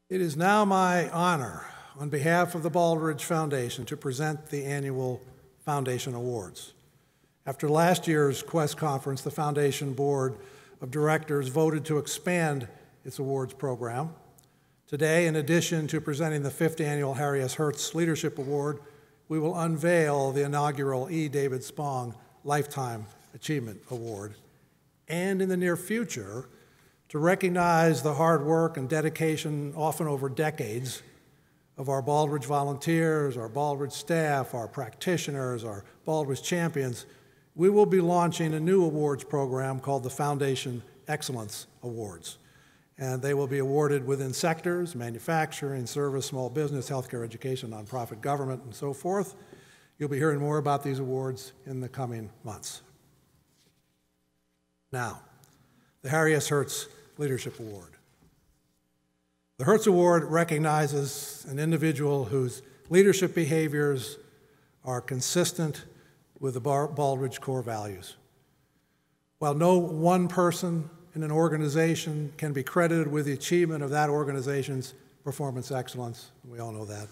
It is now my honor, on behalf of the Baldrige Foundation, to present the annual Foundation Awards. After last year's Quest Conference, the Foundation Board of Directors voted to expand its awards program. Today, in addition to presenting the 5th Annual Harry S. Hertz Leadership Award, we will unveil the inaugural E. David Spong Lifetime Achievement Award. And in the near future, to recognize the hard work and dedication, often over decades, of our Baldrige volunteers, our Baldrige staff, our practitioners, our Baldrige champions, we will be launching a new awards program called the Foundation Excellence Awards. And they will be awarded within sectors: manufacturing, service, small business, healthcare, education, nonprofit, government, and so forth. You'll be hearing more about these awards in the coming months. Now, the Harry S. Hertz Leadership Award. The Hertz Award recognizes an individual whose leadership behaviors are consistent with the Baldrige core values. While no one person in an organization can be credited with the achievement of that organization's performance excellence, we all know that,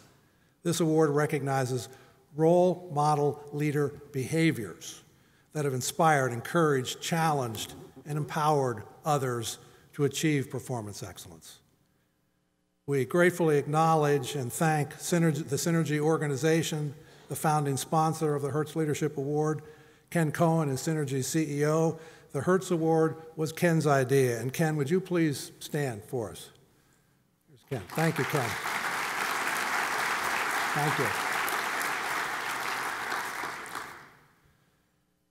this award recognizes role model leader behaviors that have inspired, encouraged, challenged, and empowered others to achieve performance excellence. We gratefully acknowledge and thank the Synergy organization, the founding sponsor of the Hertz Leadership Award. Ken Cohen is Synergy's CEO. The Hertz Award was Ken's idea. And Ken, would you please stand for us? Here's Ken. Thank you, Ken. Thank you.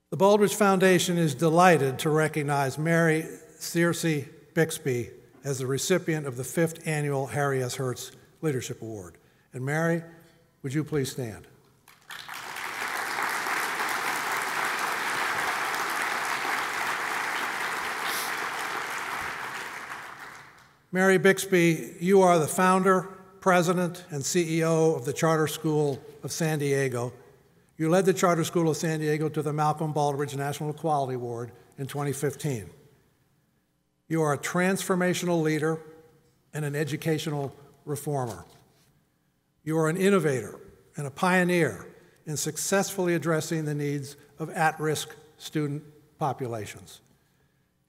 The Baldrige Foundation is delighted to recognize Mary Searcy Bixby as the recipient of the 5th Annual Harry S. Hertz Leadership Award. And Mary, would you please stand? Mary Bixby, you are the founder, president, and CEO of the Charter School of San Diego. You led the Charter School of San Diego to the Malcolm Baldrige National Equality Award in 2015. You are a transformational leader and an educational reformer. You are an innovator and a pioneer in successfully addressing the needs of at-risk student populations.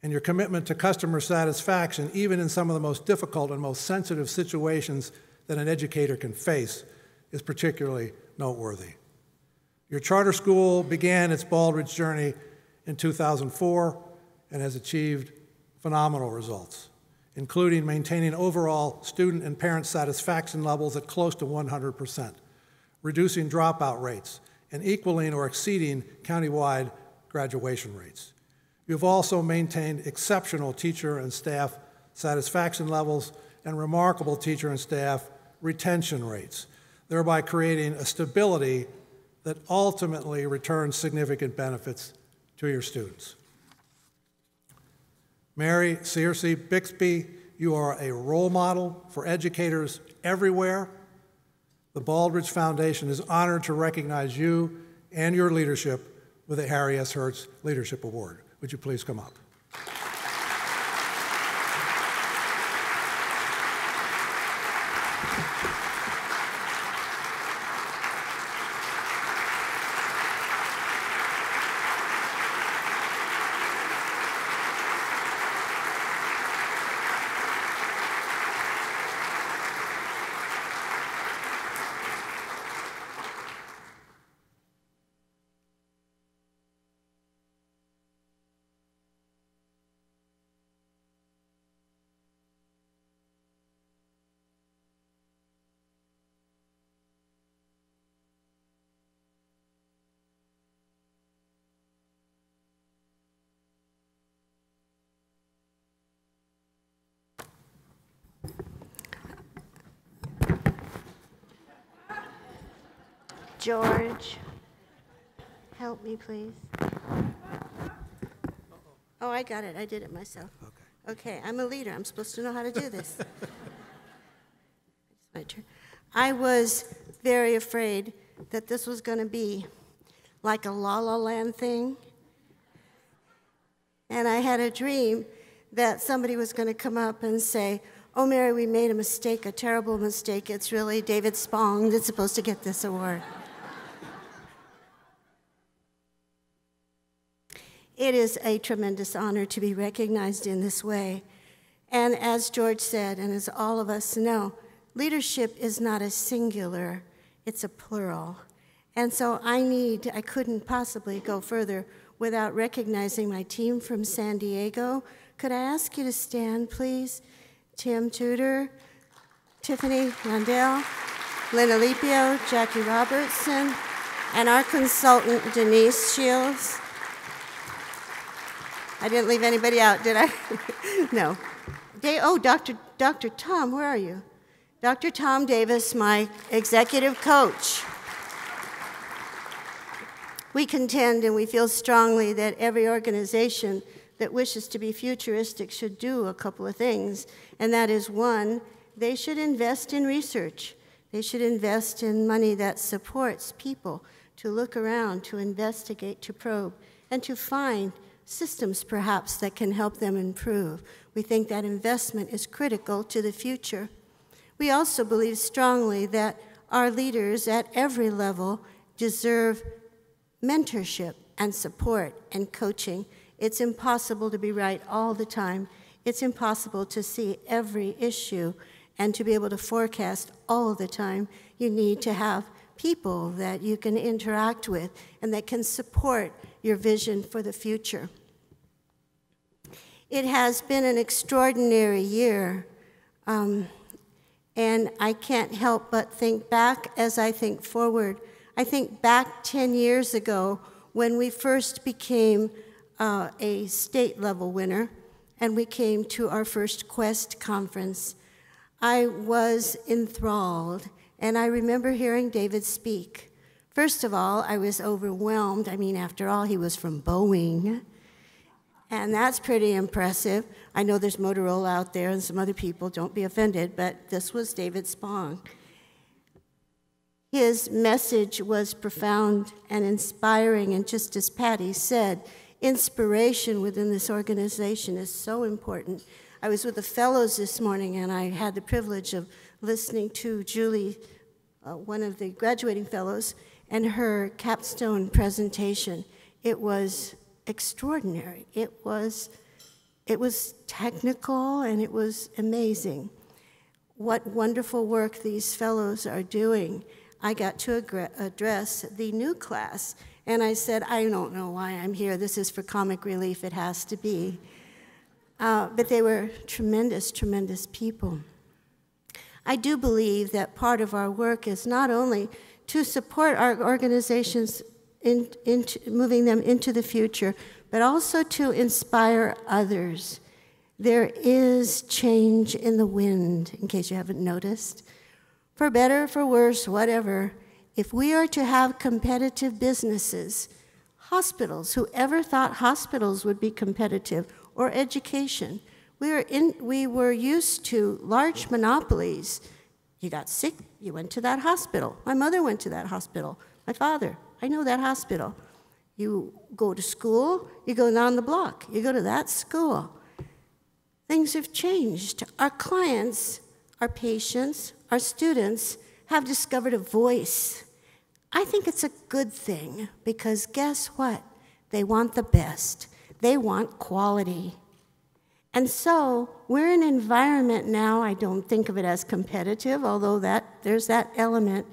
And your commitment to customer satisfaction, even in some of the most difficult and most sensitive situations that an educator can face, is particularly noteworthy. Your charter school began its Baldrige journey in 2004 and has achieved phenomenal results, including maintaining overall student and parent satisfaction levels at close to 100%, reducing dropout rates, and equaling or exceeding countywide graduation rates. You've also maintained exceptional teacher and staff satisfaction levels and remarkable teacher and staff retention rates, thereby creating a stability that ultimately returns significant benefits to your students. Mary Searcy Bixby, you are a role model for educators everywhere. The Baldrige Foundation is honored to recognize you and your leadership with the Harry S. Hertz Leadership Award. Would you please come up? George, help me, please. Oh, I got it. I did it myself. Okay, I'm a leader. I'm supposed to know how to do this. It's my turn. I was very afraid that this was going to be like a La La Land thing. And I had a dream that somebody was going to come up and say, "Oh, Mary, we made a mistake, a terrible mistake. It's really David Spong that's supposed to get this award." It is a tremendous honor to be recognized in this way. And as George said, and as all of us know, leadership is not a singular, it's a plural. And so I couldn't possibly go further without recognizing my team from San Diego. Could I ask you to stand, please? Tim Tudor, Tiffany Rondell, Lynn Alipio, Jackie Robertson, and our consultant, Denise Shields. I didn't leave anybody out, did I? No. Dr. Tom, where are you? Dr. Tom Davis, my executive coach. We contend and we feel strongly that every organization that wishes to be futuristic should do a couple of things, and that is, one, they should invest in research. They should invest in money that supports people to look around, to investigate, to probe, and to find systems, perhaps, that can help them improve. We think that investment is critical to the future. We also believe strongly that our leaders at every level deserve mentorship and support and coaching. It's impossible to be right all the time. It's impossible to see every issue and to be able to forecast all the time. You need to have people that you can interact with and that can support your vision for the future. It has been an extraordinary year, and I can't help but think back as I think forward. I think back 10 years ago when we first became a state-level winner, and we came to our first Quest conference. I was enthralled, and I remember hearing David speak. First of all, I was overwhelmed. I mean, after all, he was from Boeing, and that's pretty impressive. I know there's Motorola out there and some other people, don't be offended, but this was David Spong. His message was profound and inspiring, and just as Patty said, inspiration within this organization is so important. I was with the fellows this morning, and I had the privilege of listening to Julie, one of the graduating fellows, and her capstone presentation. It was extraordinary. It was technical, and it was amazing. What wonderful work these fellows are doing. I got to address the new class, and I said, I don't know why I'm here. This is for comic relief. It has to be. But they were tremendous, tremendous people. I do believe that part of our work is not only to support our organizations into moving them into the future, but also to inspire others. There is change in the wind, in case you haven't noticed. For better, for worse, whatever, if we are to have competitive businesses, hospitals, whoever thought hospitals would be competitive, or education, we were used to large monopolies. You got sick, you went to that hospital. My mother went to that hospital. My father, I know that hospital. You go to school, you go down the block, you go to that school. Things have changed. Our clients, our patients, our students have discovered a voice. I think it's a good thing, because guess what? They want the best. They want quality. And so we're in an environment now, I don't think of it as competitive, although there's that element,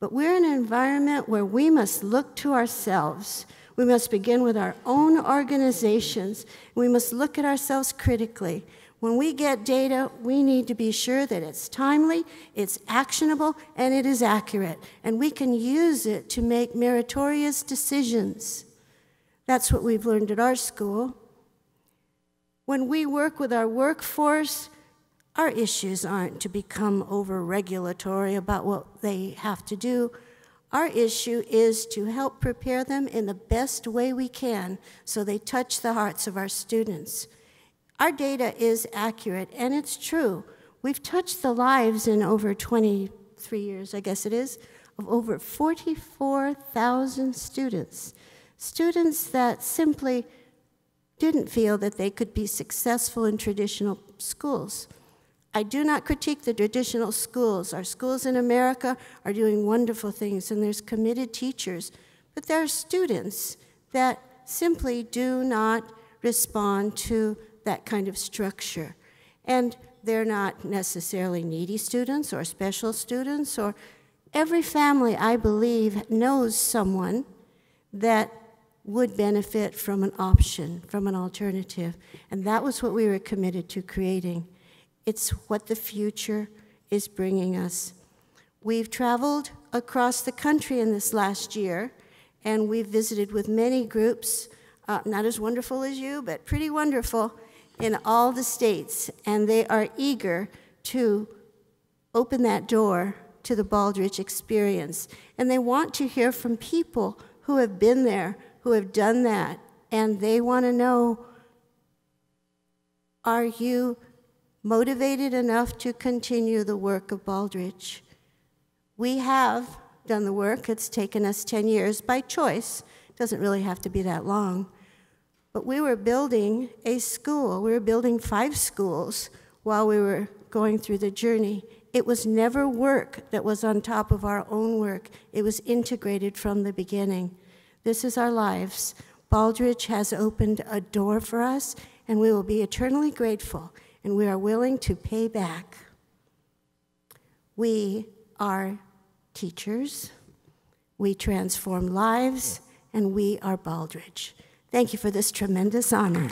but we're in an environment where we must look to ourselves. We must begin with our own organizations. We must look at ourselves critically. When we get data, we need to be sure that it's timely, it's actionable, and it is accurate, and we can use it to make meritorious decisions. That's what we've learned at our school. When we work with our workforce, our issues aren't to become over-regulatory about what they have to do. Our issue is to help prepare them in the best way we can so they touch the hearts of our students. Our data is accurate, and it's true. We've touched the lives in over 23 years, I guess it is, of over 44,000 students. Students that simply didn't feel that they could be successful in traditional schools. I do not critique the traditional schools. Our schools in America are doing wonderful things, and there's committed teachers. But there are students that simply do not respond to that kind of structure. And they're not necessarily needy students or special students, or every family, I believe, knows someone that would benefit from an option, from an alternative. And that was what we were committed to creating. It's what the future is bringing us. We've traveled across the country in this last year, and we've visited with many groups, not as wonderful as you, but pretty wonderful, in all the states. And they are eager to open that door to the Baldrige experience. And they want to hear from people who have been there, who have done that, and they want to know, are you motivated enough to continue the work of Baldrige? We have done the work. It's taken us 10 years by choice. It doesn't really have to be that long. But we were building a school. We were building 5 schools while we were going through the journey. It was never work that was on top of our own work. It was integrated from the beginning. This is our lives. Baldrige has opened a door for us, and we will be eternally grateful, and we are willing to pay back. We are teachers, we transform lives, and we are Baldrige. Thank you for this tremendous honor.